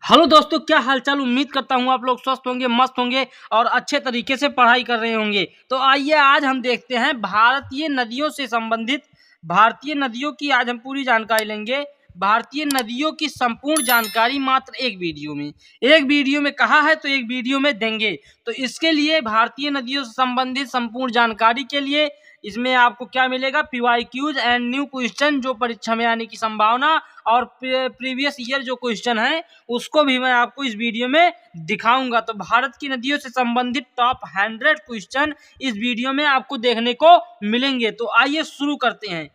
Hello दोस्तों, क्या हालचाल। उम्मीद करता हूँ आप लोग स्वस्थ होंगे, मस्त होंगे और अच्छे तरीके से पढ़ाई कर रहे होंगे। तो आइए आज हम देखते हैं भारतीय नदियों से संबंधित भारतीय नदियों की आज हम पूरी जानकारी लेंगे। भारतीय नदियों की संपूर्ण जानकारी मात्र एक वीडियो में कहा है तो एक वीडियो में देंगे। तो इसके लिए भारतीय नदियों से संबंधित संपूर्ण जानकारी के लिए इसमें आपको क्या मिलेगा, पीवाईक्यूज एंड न्यू क्वेश्चन जो परीक्षा में आने की संभावना और प्रीवियस ईयर जो क्वेश्चन है उसको भी मैं आपको इस वीडियो में दिखाऊंगा। तो भारत की नदियों से संबंधित टॉप 100 क्वेश्चन इस वीडियो में आपको देखने को मिलेंगे। तो आइए शुरू करते हैं,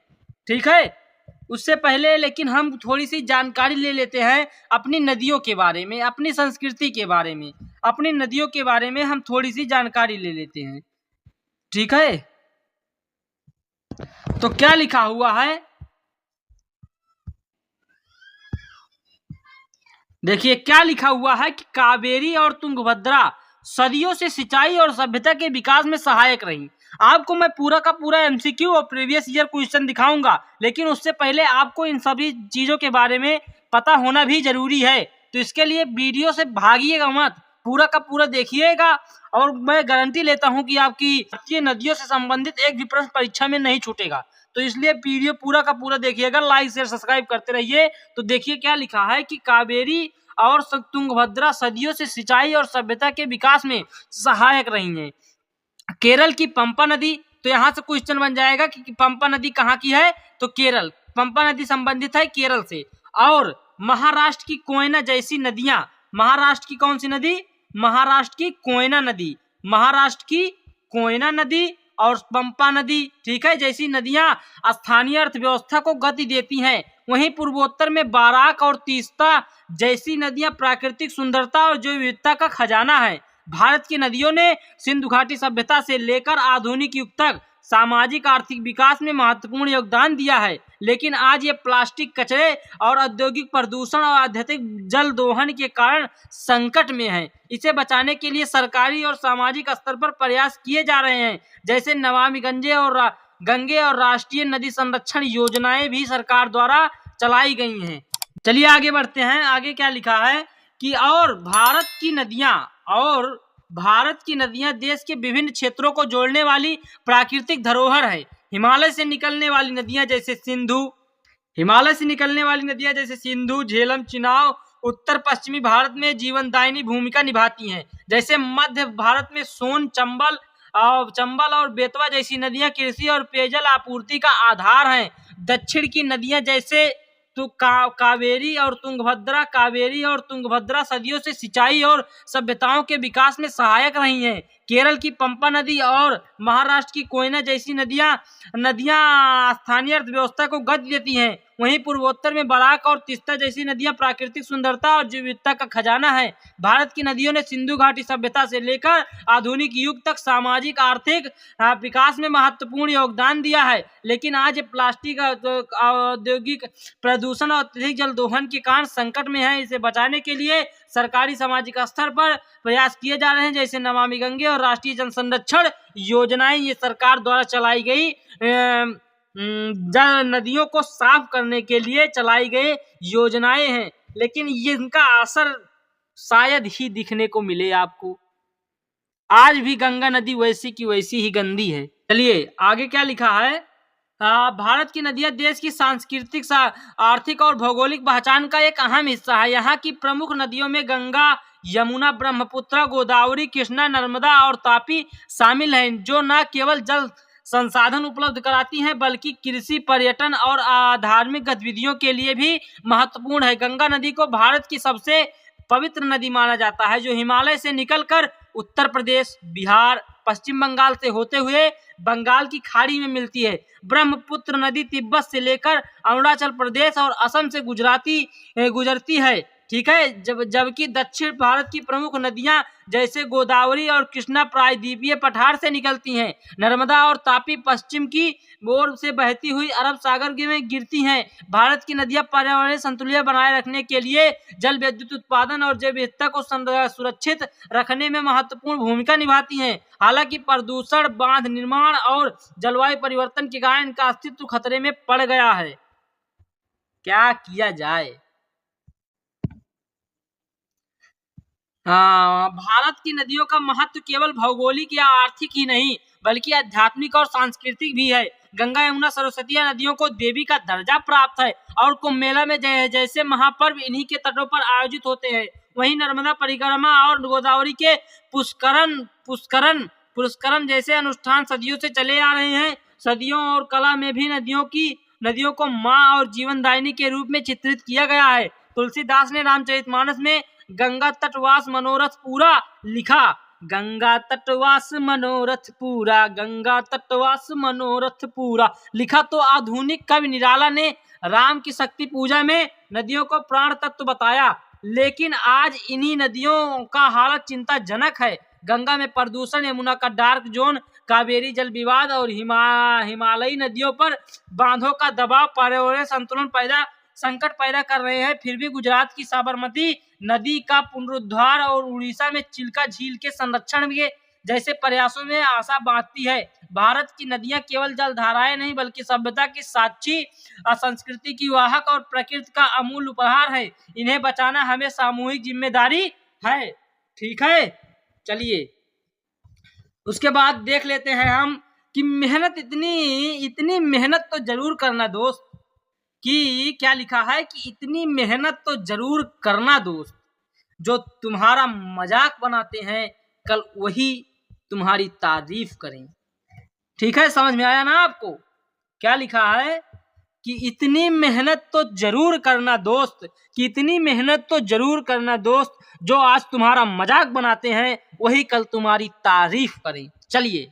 ठीक है। उससे पहले लेकिन हम थोड़ी सी जानकारी ले लेते हैं अपनी नदियों के बारे में, अपनी संस्कृति के बारे में, अपनी नदियों के बारे में हम थोड़ी सी जानकारी ले लेते हैं, ठीक है। तो क्या लिखा हुआ है, देखिए क्या लिखा हुआ है कि कावेरी और तुंगभद्रा सदियों से सिंचाई और सभ्यता के विकास में सहायक रही। आपको मैं पूरा का पूरा एमसीक्यू और प्रीवियस ईयर क्वेश्चन दिखाऊंगा, लेकिन उससे पहले आपको इन सभी चीजों के बारे में पता होना भी जरूरी है। तो इसके लिए वीडियो से भागिएगा मत, पूरा का पूरा देखिएगा और मैं गारंटी लेता हूं कि आपकी भारतीय नदियों से संबंधित एक भी प्रश्न परीक्षा में नहीं छूटेगा। तो इसलिए वीडियो पूरा का पूरा देखिएगा, लाइक शेयर सब्सक्राइब करते रहिए। तो देखिए क्या लिखा है कि कावेरी और तुंगभद्रा सदियों से सिंचाई और सभ्यता के विकास में सहायक रही हैं। केरल की पंपा नदी, तो यहाँ से क्वेश्चन बन जाएगा कि पंपा नदी कहाँ की है, तो केरल, पंपा नदी संबंधित है केरल से। और महाराष्ट्र की कोयना जैसी नदियां, महाराष्ट्र की कौन सी नदी, महाराष्ट्र की कोयना नदी, महाराष्ट्र की कोयना नदी और पंपा नदी, ठीक है, जैसी नदियां स्थानीय अर्थव्यवस्था को गति देती हैं। वहीं पूर्वोत्तर में बाराक और तीस्ता जैसी नदियां प्राकृतिक सुंदरता और जैव विविधता का खजाना है। भारत की नदियों ने सिंधु घाटी सभ्यता से लेकर आधुनिक युग तक सामाजिक आर्थिक विकास में महत्वपूर्ण योगदान दिया है, लेकिन आज ये प्लास्टिक कचरे और औद्योगिक प्रदूषण और अत्यधिक जल दोहन के कारण संकट में है। इसे बचाने के लिए सरकारी और सामाजिक स्तर पर प्रयास किए जा रहे हैं, जैसे नमामि गंगे और राष्ट्रीय नदी संरक्षण योजनाएं भी सरकार द्वारा चलाई गई हैं। चलिए आगे बढ़ते हैं। आगे क्या लिखा है कि भारत की नदियां देश के विभिन्न क्षेत्रों को जोड़ने वाली प्राकृतिक धरोहर है। हिमालय से निकलने वाली नदियां जैसे सिंधु, झेलम, चिनाब उत्तर पश्चिमी भारत में जीवनदायिनी भूमिका निभाती हैं। जैसे मध्य भारत में सोन, चंबल और बेतवा जैसी नदियां कृषि और पेयजल आपूर्ति का आधार हैं। दक्षिण की नदियां जैसे तो कावेरी और तुंगभद्रा सदियों से सिंचाई और सभ्यताओं के विकास में सहायक रही हैं। केरल की पंपा नदी और महाराष्ट्र की कोयना जैसी नदियां स्थानीय अर्थव्यवस्था को गति देती हैं। वहीं पूर्वोत्तर में बराक और तीस्ता जैसी नदियां प्राकृतिक सुंदरता और जैव विविधता का खजाना है। भारत की नदियों ने सिंधु घाटी सभ्यता से लेकर आधुनिक युग तक सामाजिक आर्थिक विकास में महत्वपूर्ण योगदान दिया है, लेकिन आज ये प्लास्टिक, औद्योगिक प्रदूषण और अत्यधिक जल दोहन के कारण संकट में है। इसे बचाने के लिए सरकारी सामाजिक स्तर पर प्रयास किए जा रहे हैं, जैसे नमामि गंगे और राष्ट्रीय जल संरक्षण योजनाएं ये सरकार द्वारा चलाई गई जल नदियों को साफ करने के लिए चलाई गई योजनाएं हैं, लेकिन ये इनका असर शायद ही दिखने को मिले आपको। आज भी गंगा नदी वैसी की वैसी ही गंदी है। चलिए आगे क्या लिखा है। भारत की नदियां देश की सांस्कृतिक, आर्थिक और भौगोलिक पहचान का एक अहम हिस्सा है। यहाँ की प्रमुख नदियों में गंगा, यमुना, ब्रह्मपुत्र, गोदावरी, कृष्णा, नर्मदा और तापी शामिल हैं, जो न केवल जल संसाधन उपलब्ध कराती हैं बल्कि कृषि, पर्यटन और धार्मिक गतिविधियों के लिए भी महत्वपूर्ण है। गंगा नदी को भारत की सबसे पवित्र नदी माना जाता है, जो हिमालय से निकलकर उत्तर प्रदेश, बिहार, पश्चिम बंगाल से होते हुए बंगाल की खाड़ी में मिलती है। ब्रह्मपुत्र नदी तिब्बत से लेकर अरुणाचल प्रदेश और असम से गुजरती है, ठीक है। जबकि दक्षिण भारत की प्रमुख नदियां जैसे गोदावरी और कृष्णा प्रायद्वीपीय पठार से निकलती हैं। नर्मदा और तापी पश्चिम की ओर से बहती हुई अरब सागर में गिरती हैं। भारत की नदियां पर्यावरणीय संतुलन बनाए रखने के लिए जल विद्युत उत्पादन और जैव विविधता को सुरक्षित रखने में महत्वपूर्ण भूमिका निभाती हैं। हालांकि प्रदूषण, बांध निर्माण और जलवायु परिवर्तन के कारण इनका अस्तित्व खतरे में पड़ गया है। क्या किया जाए। भारत की नदियों का महत्व केवल भौगोलिक या आर्थिक ही नहीं बल्कि आध्यात्मिक और सांस्कृतिक भी है। गंगा यमुना सरस्वती नदियों को देवी का दर्जा प्राप्त है और कुंभ मेला में जैसे महापर्व इन्हीं के तटों पर आयोजित होते हैं, वहीं नर्मदा परिक्रमा और गोदावरी के पुष्करम जैसे अनुष्ठान सदियों से चले आ रहे हैं। सदियों और कला में भी नदियों को माँ और जीवनदायिनी के रूप में चित्रित किया गया है। तुलसीदास ने रामचरितमानस में गंगा तटवास मनोरथ पूरा लिखा। गंगा तटवास मनोरथ पूरा, गंगा तटवास मनोरथ पूरा लिखा। तो आधुनिक कवि निराला ने राम की शक्ति पूजा में नदियों को प्राण तत्व बताया, लेकिन आज इन्हीं नदियों का हालत चिंताजनक है। गंगा में प्रदूषण, यमुना का डार्क जोन, कावेरी जल विवाद और हिमालयी नदियों पर बांधों का दबाव पर्यावरण संकट पैदा कर रहे हैं। फिर भी गुजरात की साबरमती नदी का पुनरुद्धार और उड़ीसा में चिल्का झील के संरक्षण के जैसे प्रयासों में आशा बांधती है। भारत की नदियां केवल जलधाराएं नहीं बल्कि सभ्यता की साक्षी, संस्कृति की वाहक और प्रकृति का अमूल्य उपहार है। इन्हें बचाना हमें सामूहिक जिम्मेदारी है। ठीक है, चलिए उसके बाद देख लेते हैं हम कि इतनी मेहनत तो जरूर करना दोस्त, कि क्या लिखा है कि इतनी मेहनत तो जरूर करना दोस्त, जो तुम्हारा मजाक बनाते हैं कल वही तुम्हारी तारीफ करें। ठीक है, समझ में आया ना आपको? क्या लिखा है कि इतनी मेहनत तो जरूर करना दोस्त, कि इतनी मेहनत तो जरूर करना दोस्त, जो आज तुम्हारा मजाक बनाते हैं वही कल तुम्हारी तारीफ करें। चलिए,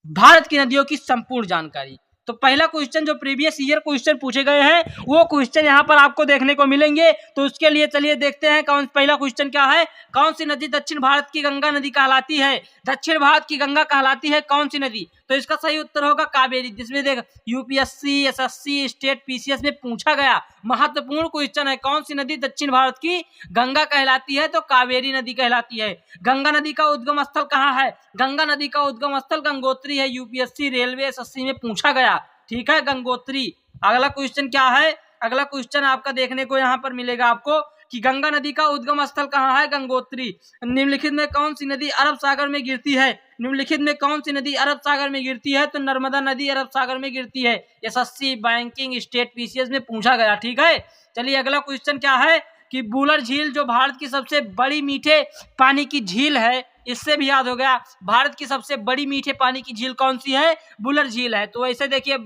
भारत की नदियों की संपूर्ण जानकारी। तो पहला क्वेश्चन जो प्रीवियस ईयर क्वेश्चन पूछे गए हैं वो क्वेश्चन यहाँ पर आपको देखने को मिलेंगे। तो उसके लिए चलिए देखते हैं पहला क्वेश्चन क्या है। कौन सी नदी दक्षिण भारत की गंगा नदी कहलाती है? दक्षिण भारत की गंगा कहलाती है कौन सी नदी? तो इसका सही उत्तर होगा कावेरी, जिसमें देख यूपीएससी, एसएससी, स्टेट पीसीएस में पूछा गया महत्वपूर्ण क्वेश्चन है। कौन सी नदी दक्षिण भारत की गंगा कहलाती है? तो कावेरी नदी कहलाती है। गंगा नदी का उद्गम स्थल कहाँ है? गंगा नदी का उद्गम स्थल गंगोत्री है। यूपीएससी, रेलवे, एसएससी में पूछा गया। ठीक है, गंगोत्री। अगला क्वेश्चन क्या है? अगला क्वेश्चन आपका देखने को यहाँ पर मिलेगा आपको कि गंगा नदी का उद्गम स्थल कहाँ है? गंगोत्री। निम्नलिखित में कौन सी नदी अरब सागर में गिरती है? निम्नलिखित में कौन सी नदी अरब सागर में गिरती है? तो नर्मदा नदी अरब सागर में गिरती है। एसएससी, बैंकिंग, स्टेट पीसीएस में पूछा गया। ठीक है, चलिए अगला क्वेश्चन क्या है कि बुलर झील जो भारत की सबसे बड़ी मीठे पानी की झील है, इससे भी याद हो गया भारत की सबसे बड़ी मीठे पानी की झील कौन सी है? बुलर झील है। तो ऐसे देखिए,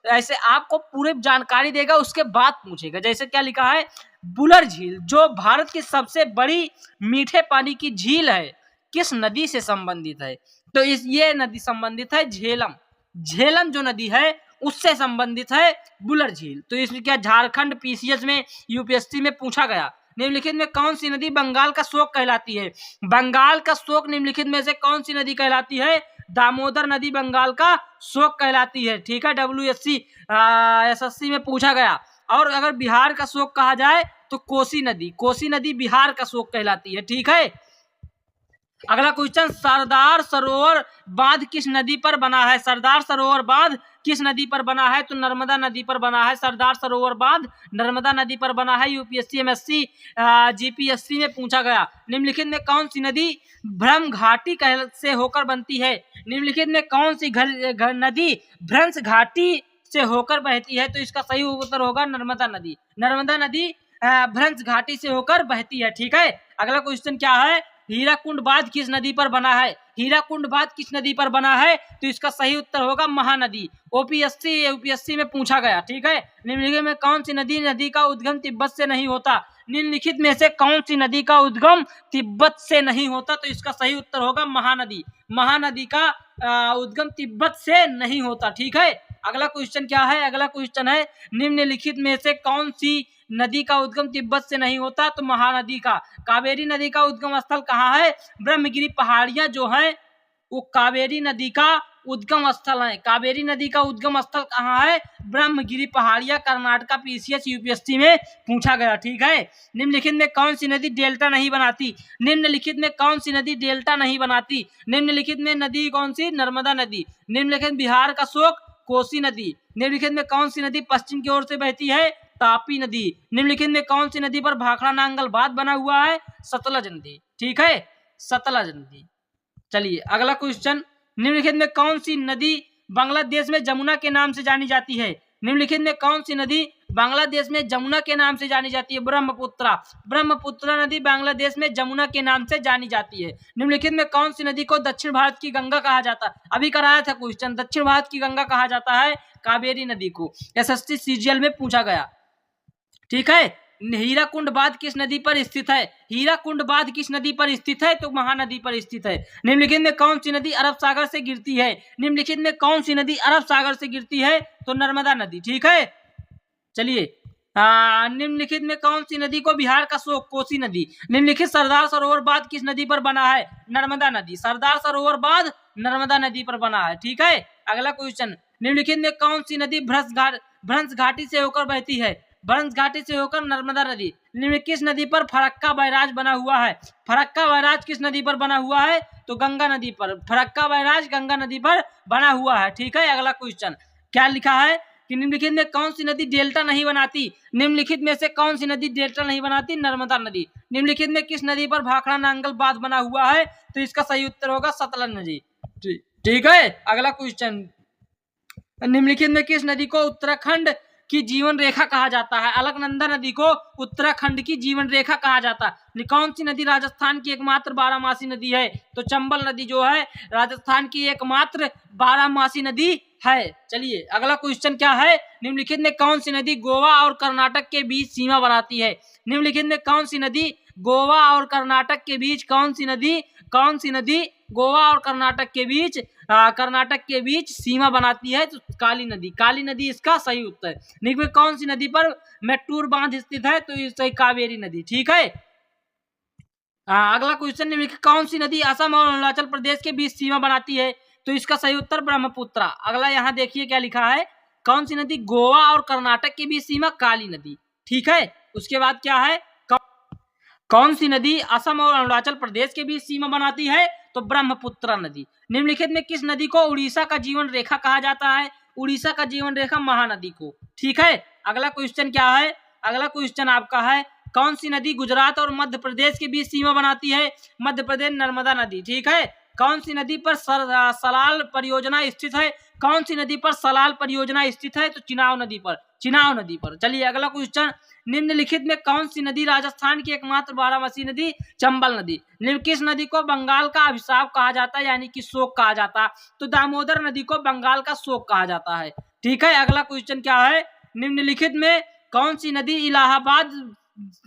ऐसे आपको पूरी जानकारी देगा उसके बाद पूछेगा। जैसे क्या लिखा है, बुलर झील जो भारत की सबसे बड़ी मीठे पानी की झील है किस नदी से संबंधित है? तो ये नदी संबंधित है झेलम। झेलम जो नदी है उससे संबंधित है बुलर झील। तो इसमें क्या झारखंड पीसीएस में, यूपीएससी में पूछा गया। निम्नलिखित में कौन सी नदी बंगाल का शोक कहलाती है? बंगाल का शोक निम्नलिखित में से कौन सी नदी कहलाती है? दामोदर नदी बंगाल का शोक कहलाती है। ठीक है, डब्ल्यूएससी, एसएससी में पूछा गया। और अगर बिहार का शोक कहा जाए तो कोसी नदी बिहार का शोक कहलाती है। ठीक है, अगला क्वेश्चन, सरदार सरोवर बांध किस नदी पर बना है? सरदार सरोवर बांध किस नदी पर बना है? तो नर्मदा नदी पर बना है। सरदार सरोवर बांध नर्मदा नदी पर बना है। यूपीएससी, एमएससी, जीपीएससी में पूछा गया। निम्नलिखित में कौन सी नदी भ्रम घाटी से होकर बनती है? निम्नलिखित में कौन सी नदी भ्रंश घाटी से होकर बहती है? तो इसका सही उत्तर होगा नर्मदा नदी। नर्मदा नदी भ्रंश घाटी से होकर बहती है। ठीक है, अगला क्वेश्चन क्या है, हीराकुंड बांध किस नदी पर बना है? हीराकुंड बांध किस नदी पर बना है? तो इसका सही उत्तर होगा महानदी। ओपीएससी, यूपीएससी में पूछा गया। ठीक है, निम्नलिखित में कौन सी नदी का उद्गम तिब्बत से नहीं होता? निम्नलिखित में से कौन सी नदी का उद्गम तिब्बत से नहीं होता? तो इसका सही उत्तर होगा महानदी। महानदी का उद्गम तिब्बत से नहीं होता। ठीक है, अगला क्वेश्चन क्या है? अगला क्वेश्चन है, निम्नलिखित में से कौन सी नदी का उद्गम तिब्बत से नहीं होता? तो महानदी का। कावेरी नदी का उद्गम स्थल कहाँ है? ब्रह्मगिरी पहाड़ियां जो हैं वो कावेरी नदी का उद्गम स्थल है। कावेरी नदी का उद्गम स्थल कहाँ है? ब्रह्मगिरी पहाड़ियां, कर्नाटका, पीसीएस, यूपीएससी में पूछा गया। ठीक है, निम्नलिखित में कौन सी नदी डेल्टा नहीं बनाती? निम्नलिखित में कौन सी नदी डेल्टा नहीं बनाती? निम्नलिखित में नदी कौन सी? नर्मदा नदी। निम्नलिखित बिहार का शोक कोसी नदी। निम्नलिखित में कौन सी नदी पश्चिम की ओर से बहती है? तापी नदी। निम्नलिखित में कौन सी नदी पर भाखड़ा नांगल बांध बना हुआ है? सतलज नदी। ठीक है, सतलज नदी। चलिए अगला क्वेश्चन, निम्नलिखित में कौन सी नदी बांग्लादेश में जमुना के नाम से जानी जाती है? निम्नलिखित में कौन सी नदी बांग्लादेश में जमुना के नाम से जानी जाती है? ब्रह्मपुत्रा। ब्रह्मपुत्रा नदी बांग्लादेश में जमुना के नाम से जानी जाती है। निम्नलिखित में कौन सी नदी को दक्षिण भारत की गंगा कहा जाता है? अभी कराया था क्वेश्चन, दक्षिण भारत की गंगा कहा जाता है कावेरी नदी को। एसएसटी सीजीएल में पूछा गया। ठीक है, हीराकुंड बांध किस नदी पर स्थित है? हीराकुंड बांध किस नदी पर स्थित है? तो महानदी पर स्थित है। निम्नलिखित में कौन सी नदी अरब सागर से गिरती है? निम्नलिखित में कौन सी नदी अरब सागर से गिरती है? तो नर्मदा नदी। ठीक है, चलिए निम्नलिखित में कौन सी नदी को बिहार का शोक? कोसी नदी। निम्नलिखित सरदार सरोवर बांध किस नदी पर बना है? नर्मदा नदी। सरदार सरोवर बांध नर्मदा नदी पर बना है। ठीक है, अगला क्वेश्चन, निम्नलिखित में कौन सी नदी भ्रंश घाटी से होकर बहती है? भ्रंश घाटी से होकर नर्मदा नदी। निम्नलिखित किस नदी पर फरक्का बैराज बना हुआ है? फरक्का बैराज किस नदी पर बना हुआ है? तो गंगा नदी पर। फरक्का बैराज गंगा नदी पर बना हुआ है। ठीक है, अगला क्वेश्चन क्या लिखा है कि निम्नलिखित में कौन सी नदी डेल्टा नहीं बनाती? निम्नलिखित में से कौन सी नदी डेल्टा नहीं बनाती? नर्मदा नदी। निम्नलिखित में किस नदी पर भाखड़ा नांगल बांध बना हुआ है? तो इसका सही उत्तर होगा सतलज नदी। ठीक है, अगला क्वेश्चन, निम्नलिखित में किस नदी को उत्तराखंड की जीवन रेखा कहा जाता है? अलकनंदा नदी को उत्तराखंड की जीवन रेखा कहा जाता है। कौन सी नदी राजस्थान की एकमात्र बारहमासी नदी है? तो चंबल नदी जो है राजस्थान की एकमात्र बारहमासी नदी है। चलिए अगला क्वेश्चन क्या है, निम्नलिखित में कौन सी नदी गोवा और कर्नाटक के बीच सीमा बनाती है? निम्नलिखित में कौन सी नदी गोवा और कर्नाटक के बीच कौन सी नदी गोवा और कर्नाटक के बीच सीमा बनाती है? तो काली नदी। काली नदी इसका सही उत्तर है। निम्नलिखित में कौन सी नदी पर मेट्टूर बांध स्थित है? तो ये सही कावेरी नदी। ठीक है, अगला क्वेश्चन, निम्नलिखित कौन सी नदी असम और अरुणाचल प्रदेश के बीच सीमा बनाती है? तो इसका सही उत्तर ब्रह्मपुत्रा। अगला यहाँ देखिए क्या लिखा है, कौन सी नदी गोवा और कर्नाटक के बीच सीमा? काली नदी। ठीक है, उसके बाद क्या है, कौन सी नदी असम और अरुणाचल प्रदेश के बीच सीमा बनाती है? तो ब्रह्मपुत्रा नदी। निम्नलिखित में किस नदी को उड़ीसा का जीवन रेखा कहा जाता है? उड़ीसा का जीवन रेखा महानदी को। ठीक है, अगला क्वेश्चन क्या है, अगला क्वेश्चन आपका है, कौन सी नदी गुजरात और मध्य प्रदेश के बीच सीमा बनाती है? मध्य प्रदेश नर्मदा नदी। ठीक है, कौन सी नदी पर सलाल परियोजना स्थित है? कौन सी नदी पर सलाल परियोजना स्थित है? तो चिनाब नदी पर। चलिए अगला क्वेश्चन, निम्नलिखित में कौन सी नदी राजस्थान की एकमात्र बारहमासी नदी? चंबल नदी। किस नदी को बंगाल का अभिशाप कहा जाता है, यानी कि शोक कहा जाता है? तो दामोदर नदी को बंगाल का शोक कहा जाता है। ठीक है, अगला क्वेश्चन क्या है, निम्नलिखित में कौन सी नदी इलाहाबाद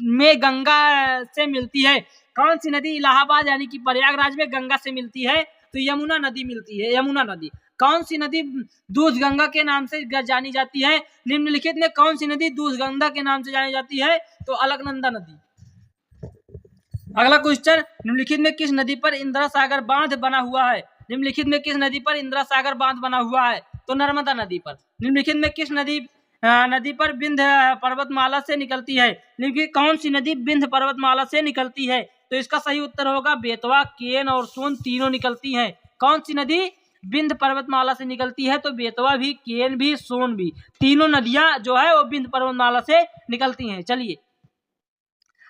में गंगा से मिलती है? कौन सी नदी इलाहाबाद यानी कि प्रयागराज में गंगा से मिलती है? तो यमुना नदी मिलती है, यमुना नदी। कौन सी नदी दूध गंगा के नाम से जानी जाती है? निम्नलिखित में कौन सी नदी दूध गंगा के नाम से जानी जाती है? तो अलकनंदा नदी। अगला क्वेश्चन, निम्नलिखित में किस नदी पर इंदिरा सागर बांध बना हुआ है? निम्नलिखित में किस नदी पर इंदिरा सागर बांध बना हुआ है? तो नर्मदा नदी पर। निम्नलिखित में किस नदी पर विंध्य पर्वतमाला से निकलती है? लेकिन कौन सी नदी विंध्य पर्वतमाला से निकलती है? तो इसका सही उत्तर होगा बेतवा, केन और सोन तीनों निकलती हैं। कौन सी नदी विंध्य पर्वतमाला से निकलती है? तो बेतवा भी, केन भी, सोन भी, तीनों नदियां जो है वो विंध्य पर्वतमाला से निकलती हैं। चलिए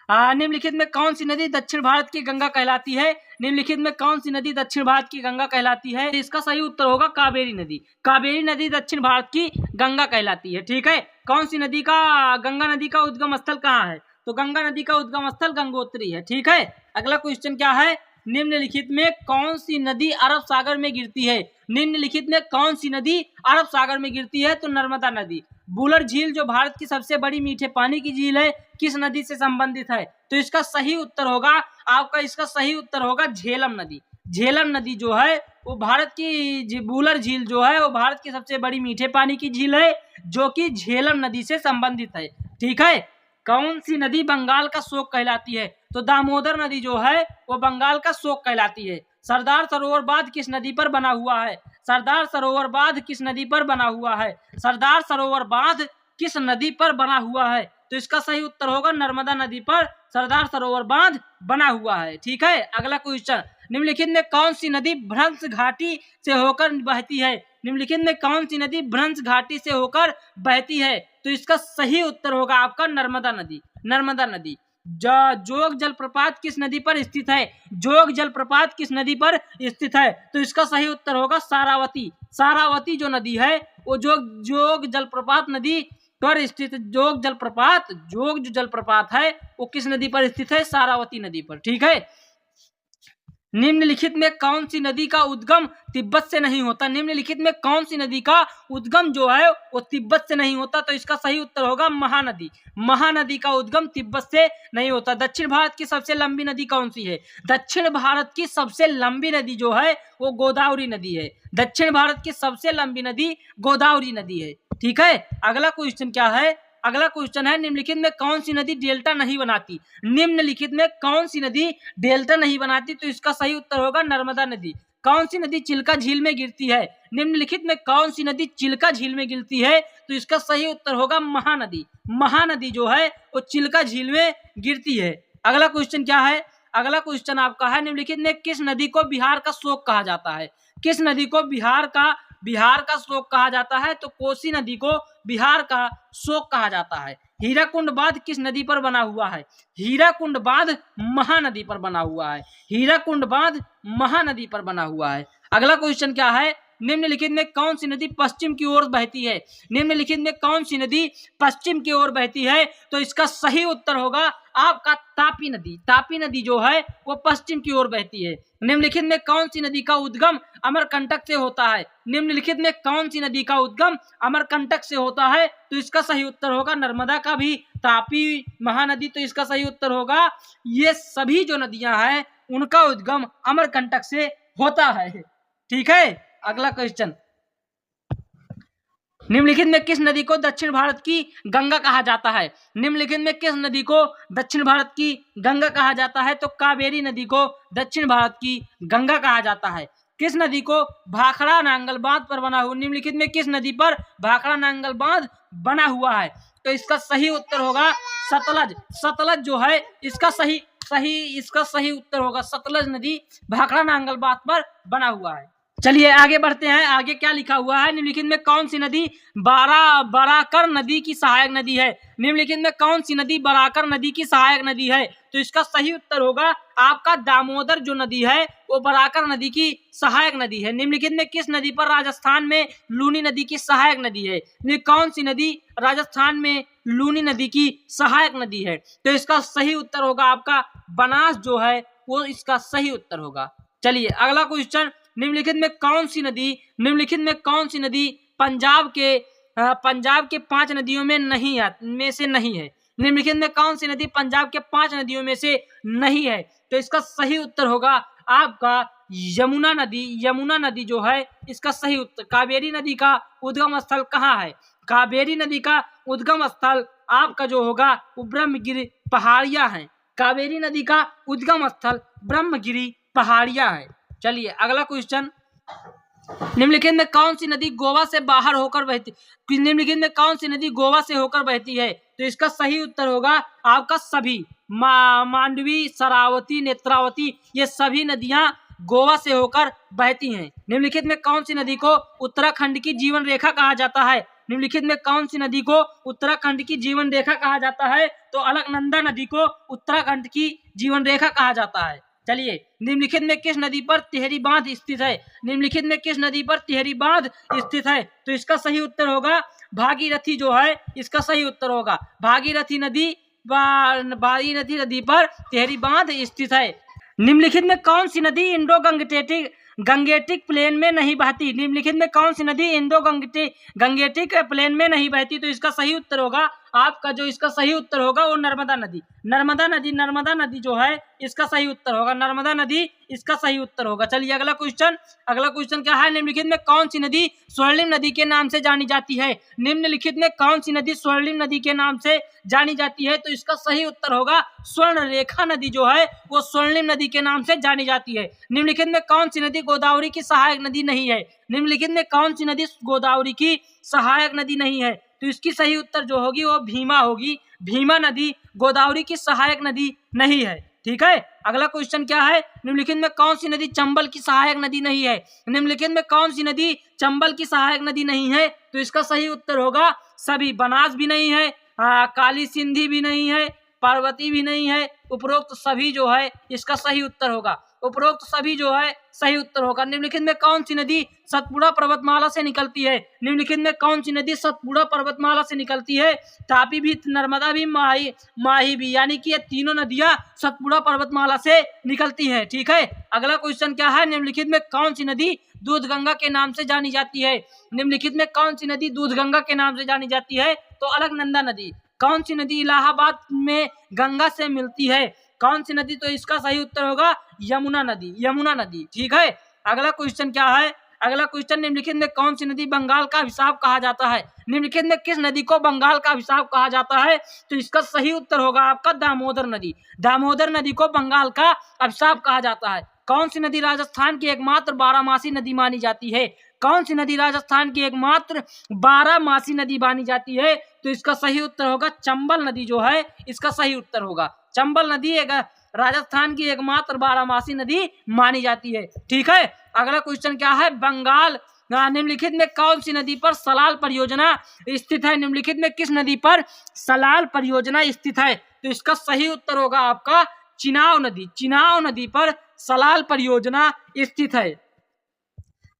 निम्नलिखित में कौन सी नदी दक्षिण भारत की गंगा कहलाती है? निम्नलिखित में कौन सी नदी दक्षिण भारत की गंगा कहलाती है? इसका सही उत्तर होगा कावेरी नदी। कावेरी नदी दक्षिण भारत की गंगा कहलाती है। ठीक है, कौन सी नदी का गंगा नदी का उद्गम स्थल कहाँ है? तो गंगा नदी का उद्गम स्थल गंगोत्री है। ठीक है, अगला क्वेश्चन क्या है, निम्नलिखित में कौन सी नदी अरब सागर में गिरती है? निम्नलिखित में कौन सी नदी अरब सागर में गिरती है? तो नर्मदा नदी। बुलर झील जो भारत की सबसे बड़ी मीठे पानी की झील है, किस नदी से संबंधित है? तो इसका सही उत्तर होगा आपका झेलम नदी। झेलम नदी जो है वो भारत की, बुलर झील जो है वो भारत की सबसे बड़ी मीठे पानी की झील है, जो कि झेलम नदी से संबंधित है। ठीक है, कौन सी नदी बंगाल का शोक कहलाती है? तो दामोदर नदी जो है वो बंगाल का शोक कहलाती है। सरदार सरोवर बांध किस नदी पर बना हुआ है? सरदार सरोवर बांध किस नदी पर बना हुआ है? सरदार सरोवर बांध किस नदी पर बना हुआ है? तो इसका सही उत्तर होगा नर्मदा नदी पर सरदार सरोवर बांध बना हुआ है। ठीक है, अगला क्वेश्चन, निम्नलिखित में कौन सी नदी भ्रंश घाटी से होकर बहती है? निम्नलिखित में कौन सी नदी भ्रंश घाटी से होकर बहती है? तो इसका सही उत्तर होगा आपका नर्मदा नदी। नर्मदा नदी। जोग जलप्रपात किस नदी पर स्थित है? जोग जलप्रपात किस नदी पर स्थित है? तो इसका सही उत्तर होगा सारावती। सारावती जो नदी है वो जोग जलप्रपात नदी पर स्थित। जोग जो जलप्रपात है वो किस नदी पर स्थित है? सारावती नदी पर। ठीक है। निम्नलिखित में कौन सी नदी का उद्गम तिब्बत से नहीं होता? निम्नलिखित में कौन सी नदी का उद्गम जो है वो तिब्बत से नहीं होता? तो इसका सही उत्तर होगा महानदी। महानदी का उद्गम तिब्बत से नहीं होता। दक्षिण भारत की सबसे लंबी नदी कौन सी है? दक्षिण भारत की सबसे लंबी नदी जो है वो गोदावरी नदी है। दक्षिण भारत की सबसे लंबी नदी गोदावरी नदी है। ठीक है। अगला क्वेश्चन क्या है? अगला क्वेश्चन है निम्नलिखित में कौन सी नदी डेल्टा नहीं बनाती? निम्नलिखित में कौन सी नदी डेल्टा नहीं बनाती? तो इसका सही उत्तर होगा नर्मदा नदी। कौन सी नदी चिल्का झील में गिरती है? निम्नलिखित में कौन सी नदी चिल्का झील में गिरती है? तो इसका सही उत्तर होगा महानदी। महानदी जो है वो चिल्का झील में गिरती है। अगला क्वेश्चन क्या है? अगला क्वेश्चन आपका है निम्नलिखित में किस नदी को बिहार का शोक कहा जाता है? किस नदी को बिहार का शोक कहा जाता है? तो कोसी नदी को बिहार का शोक कहा जाता है। हीराकुंड बांध किस नदी पर बना हुआ है? हीराकुंड बांध महानदी पर बना हुआ है। हीराकुंड बांध महानदी पर बना हुआ है। अगला क्वेश्चन क्या है? निम्नलिखित में कौन सी नदी पश्चिम की ओर बहती है? निम्नलिखित में कौन सी नदी पश्चिम की ओर बहती है? तो इसका सही उत्तर होगा आपका तापी नदी। तापी नदी जो है वो पश्चिम की ओर बहती है। निम्नलिखित में कौन सी नदी का उद्गम अमरकंटक से होता है? निम्नलिखित में कौन सी नदी का उद्गम अमरकंटक से होता है? तो इसका सही उत्तर होगा नर्मदा का भी, तापी, महानदी। तो इसका सही उत्तर होगा ये सभी जो नदियां हैं उनका उद्गम अमरकंटक से होता है। ठीक है। अगला क्वेश्चन, निम्नलिखित में किस नदी को दक्षिण भारत की गंगा कहा जाता है? निम्नलिखित में किस नदी को दक्षिण भारत की गंगा कहा जाता है? तो कावेरी नदी को दक्षिण भारत की गंगा कहा जाता है। किस नदी को भाखड़ा नांगल बांध पर बना हुआ? निम्नलिखित में किस नदी पर भाखड़ा नांगल बांध बना हुआ है? तो इसका सही उत्तर होगा सतलज। सतलज जो है इसका सही उत्तर होगा सतलज नदी भाखड़ा नांगल बांध पर बना हुआ है। चलिए आगे बढ़ते हैं। आगे क्या लिखा हुआ है? निम्नलिखित में कौन सी नदी बराकर नदी की सहायक नदी है? निम्नलिखित में कौन सी नदी बराकर नदी की सहायक नदी है? तो इसका सही उत्तर होगा आपका दामोदर जो नदी है वो बराकर नदी की सहायक नदी है। निम्नलिखित में किस नदी पर राजस्थान में लूनी नदी की सहायक नदी है? कौन सी नदी राजस्थान में लूनी नदी की सहायक नदी है? तो इसका सही उत्तर होगा आपका बनास जो है वो इसका सही उत्तर होगा। चलिए अगला क्वेश्चन, निम्नलिखित में कौन सी नदी पंजाब के 5 नदियों में से नहीं है? निम्नलिखित में कौन सी नदी पंजाब के 5 नदियों में से नहीं है? तो इसका सही उत्तर होगा आपका यमुना नदी। यमुना नदी जो है इसका सही उत्तर। कावेरी नदी का उद्गम स्थल कहाँ है? कावेरी नदी का उद्गम स्थल आपका जो होगा वो ब्रह्मगिरी पहाड़ियां है। कावेरी नदी का उद्गम स्थल ब्रह्मगिरी पहाड़ियां है। चलिए अगला क्वेश्चन, निम्नलिखित में कौन सी नदी गोवा से बाहर होकर बहती? निम्नलिखित में कौन सी नदी गोवा से होकर बहती है? तो इसका सही उत्तर होगा आपका सभी मांडवी, शरावती, नेत्रावती, ये सभी नदियां गोवा से होकर बहती हैं। निम्नलिखित में कौन सी नदी को उत्तराखंड की जीवन रेखा कहा जाता है? निम्नलिखित में कौन सी नदी को उत्तराखंड की जीवन रेखा कहा जाता है? तो अलकनंदा नदी को उत्तराखंड की जीवन रेखा कहा जाता है। चलिए निम्नलिखित में किस नदी पर तिहरी बांध स्थित है? निम्नलिखित में किस नदी पर तिहरी बांध स्थित है? तो इसका सही उत्तर होगा भागीरथी जो है इसका सही उत्तर होगा भागीरथी नदी पर तिहरी बांध स्थित है। निम्नलिखित में कौन सी नदी इंडो गंगेटिक प्लेन में नहीं बहती? निम्नलिखित में कौन सी नदी इंडो गंगेटिक प्लेन में नहीं बहती? तो इसका सही उत्तर होगा आपका जो इसका सही उत्तर होगा वो नर्मदा नदी। नर्मदा नदी जो है इसका सही उत्तर होगा। नर्मदा नदी इसका सही उत्तर होगा। चलिए अगला क्वेश्चन क्या है? निम्नलिखित में कौन सी नदी स्वर्णिम नदी के नाम से जानी जाती है? निम्नलिखित में कौन सी नदी स्वर्णिम नदी के नाम से जानी जाती है? तो इसका सही उत्तर होगा स्वर्णरेखा नदी जो है वो स्वर्णिम नदी के नाम से जानी जाती है। निम्नलिखित में कौन सी नदी गोदावरी की सहायक नदी नहीं है? निम्नलिखित में कौन सी नदी गोदावरी की सहायक नदी नहीं है? तो इसकी सही उत्तर जो होगी वो भीमा होगी। भीमा नदी गोदावरी की सहायक नदी नहीं है। ठीक है। अगला क्वेश्चन क्या है, निम्नलिखित में कौन सी नदी चंबल की सहायक नदी नहीं है? निम्नलिखित में कौन सी नदी चंबल की सहायक नदी नहीं है? तो इसका सही उत्तर होगा सभी। बनास भी नहीं है, काली सिंधी भी नहीं है, पार्वती भी नहीं है, उपरोक्त सभी जो है इसका सही उत्तर होगा। उपरोक्त सभी जो है सही उत्तर होगा। निम्नलिखित में कौन सी नदी सतपुड़ा पर्वतमाला से निकलती है? निम्नलिखित में कौन सी नदी सतपुड़ा पर्वतमाला से निकलती है? तापी भी, नर्मदा भी, माही भी, यानी कि ये तीनों नदियां सतपुड़ा पर्वतमाला से निकलती हैं। ठीक है। अगला क्वेश्चन क्या है, निम्नलिखित में कौन सी नदी दूध गंगा के नाम से जानी जाती है? निम्नलिखित में कौन सी नदी दूध गंगा के नाम से जानी जाती है? तो अलकनंदा नदी। कौन सी नदी इलाहाबाद में गंगा से मिलती है? कौन सी नदी? तो इसका सही उत्तर होगा यमुना नदी, यमुना नदी। ठीक है। अगला क्वेश्चन क्या है, अगला क्वेश्चन, निम्नलिखित में कौन सी नदी बंगाल का अभिशाप कहा जाता है? निम्नलिखित में किस नदी को बंगाल का अभिशाप कहा जाता है? तो इसका सही उत्तर होगा आपका दामोदर नदी। दामोदर नदी को बंगाल का अभिशाप कहा जाता है। कौन सी नदी राजस्थान की एकमात्र बारहमासी नदी मानी जाती है? कौन सी नदी राजस्थान की एकमात्र बारहमासी नदी मानी जाती है? तो इसका सही उत्तर होगा चंबल नदी जो है इसका सही उत्तर होगा। चंबल नदी एक राजस्थान की एकमात्र बारहमासी नदी मानी जाती है। ठीक है। अगला क्वेश्चन क्या है, बंगाल निम्नलिखित में कौन सी नदी पर सलाल परियोजना स्थित है? निम्नलिखित में किस नदी पर सलाल परियोजना स्थित है? तो इसका सही उत्तर होगा आपका चिनाव नदी। चिनाव नदी पर सलाल परियोजना स्थित है।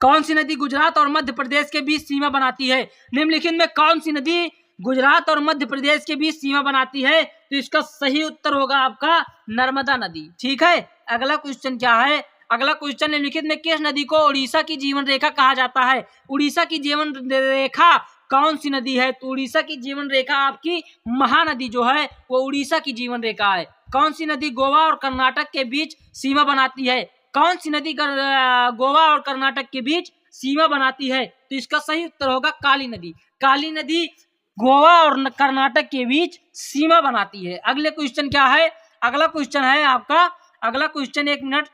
कौन सी नदी गुजरात और मध्य प्रदेश के बीच सीमा बनाती है? निम्नलिखित में कौन सी नदी गुजरात और मध्य प्रदेश के बीच सीमा बनाती है? तो इसका सही उत्तर होगा आपका नर्मदा नदी। ठीक है। अगला क्वेश्चन क्या है, अगला क्वेश्चन, निम्नलिखित में किस नदी को उड़ीसा की जीवन रेखा कहा जाता है? उड़ीसा की जीवन रेखा कौन सी नदी है? तो उड़ीसा की जीवन रेखा आपकी महानदी जो है वो उड़ीसा की जीवन रेखा है। कौन सी नदी गोवा और कर्नाटक के बीच सीमा बनाती है? कौन सी नदी गोवा और कर्नाटक के बीच सीमा बनाती है? तो इसका सही उत्तर होगा काली नदी। काली नदी गोवा और कर्नाटक के बीच सीमा बनाती है। अगले क्वेश्चन क्या है, अगला क्वेश्चन है आपका, अगला क्वेश्चन एक मिनट,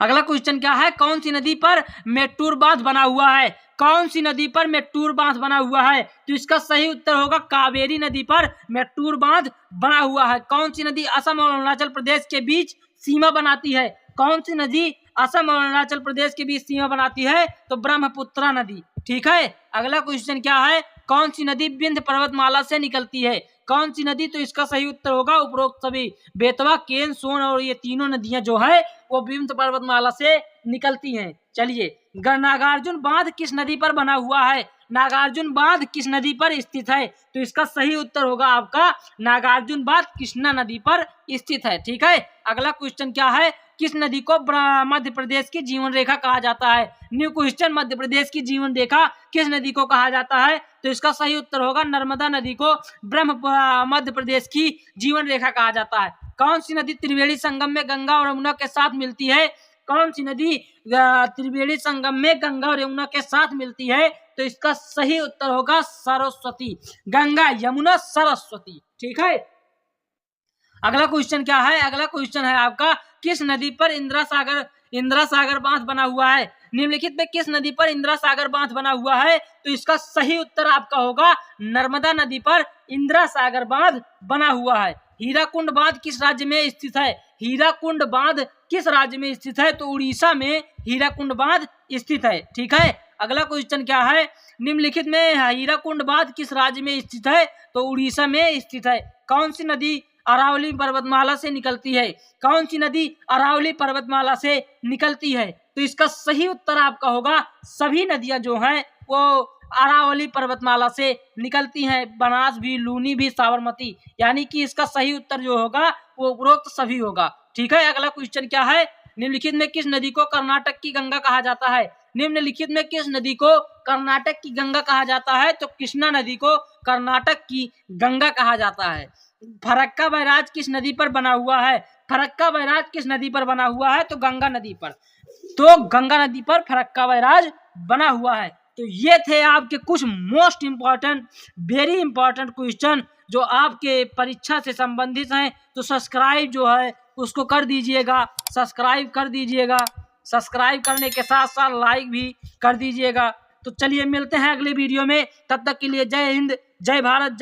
अगला क्वेश्चन क्या है, कौन सी नदी पर मेट्टूर बांध बना हुआ है? कौन सी नदी पर मेट्टूर बांध बना हुआ है? तो इसका सही उत्तर होगा कावेरी नदी पर मेट्टूर बांध बना हुआ है। कौन सी नदी असम और अरुणाचल प्रदेश के बीच सीमा बनाती है? कौन सी नदी असम और अरुणाचल प्रदेश के बीच सीमा बनाती है? तो ब्रह्मपुत्रा नदी। ठीक है। अगला क्वेश्चन क्या है, कौन सी नदी विंध्य पर्वतमाला से निकलती है? कौन सी नदी? तो इसका सही उत्तर होगा उपरोक्त सभी। बेतवा, केन, सोन और ये तीनों नदियां जो है वो विंध्य पर्वतमाला से निकलती हैं। चलिए, नागार्जुन बांध किस नदी पर बना हुआ है? नागार्जुन बांध किस नदी पर स्थित है? तो इसका सही उत्तर होगा आपका नागार्जुन बांध कृष्णा नदी पर स्थित है। ठीक है। अगला क्वेश्चन क्या है, किस नदी को मध्य प्रदेश की जीवन रेखा कहा जाता है? न्यू क्वेश्चन, मध्य प्रदेश की जीवन रेखा किस नदी को कहा जाता है? तो इसका सही उत्तर होगा नर्मदा नदी को मध्य प्रदेश की जीवन रेखा कहा जाता है। कौन सी नदी त्रिवेणी संगम में गंगा और यमुना के साथ मिलती है? कौन सी नदी त्रिवेणी संगम में गंगा और यमुना के साथ मिलती है? तो इसका सही उत्तर होगा सरस्वती। गंगा, यमुना, सरस्वती। ठीक है। अगला क्वेश्चन क्या है, अगला क्वेश्चन है आपका, किस नदी पर इंदिरा सागर बांध बना हुआ है? निम्नलिखित में किस नदी पर इंदिरा सागर बांध बना हुआ है? तो इसका सही उत्तर आपका होगा नर्मदा नदी पर इंदिरा सागर बांध बना हुआ है। हीराकुंड बांध किस राज्य में स्थित है? हीराकुंड बांध किस राज्य में स्थित है? तो उड़ीसा में हीराकुंड बांध स्थित है। ठीक है। अगला क्वेश्चन क्या है, निम्नलिखित में हीराकुंड बांध किस राज्य में स्थित है? तो उड़ीसा में स्थित है। कौन सी नदी अरावली पर्वतमाला से निकलती है? कौन सी नदी अरावली पर्वतमाला से निकलती है? तो इसका सही उत्तर आपका होगा सभी नदियां जो हैं वो अरावली पर्वतमाला से निकलती हैं। बनास भी, लूनी भी, साबरमती, यानी कि इसका सही उत्तर जो होगा वो उपरोक्त सभी होगा। ठीक है। अगला क्वेश्चन क्या है, निम्नलिखित में किस नदी को कर्नाटक की गंगा कहा जाता है? निम्नलिखित में किस नदी को कर्नाटक की गंगा कहा जाता है? तो कृष्णा नदी को कर्नाटक की गंगा कहा जाता है। फरक्का बैराज किस नदी पर बना हुआ है? फरक्का बैराज किस नदी पर बना हुआ है? तो गंगा नदी पर। तो गंगा नदी पर फरक्का बैराज बना हुआ है। तो ये थे आपके कुछ most important, very important question जो आपके परीक्षा से संबंधित हैं। तो सब्सक्राइब जो है उसको कर दीजिएगा, सब्सक्राइब कर दीजिएगा, सब्सक्राइब करने के साथ साथ लाइक भी कर दीजिएगा। तो चलिए मिलते हैं अगले वीडियो में, तब तक के लिए जय हिंद, जय भारत।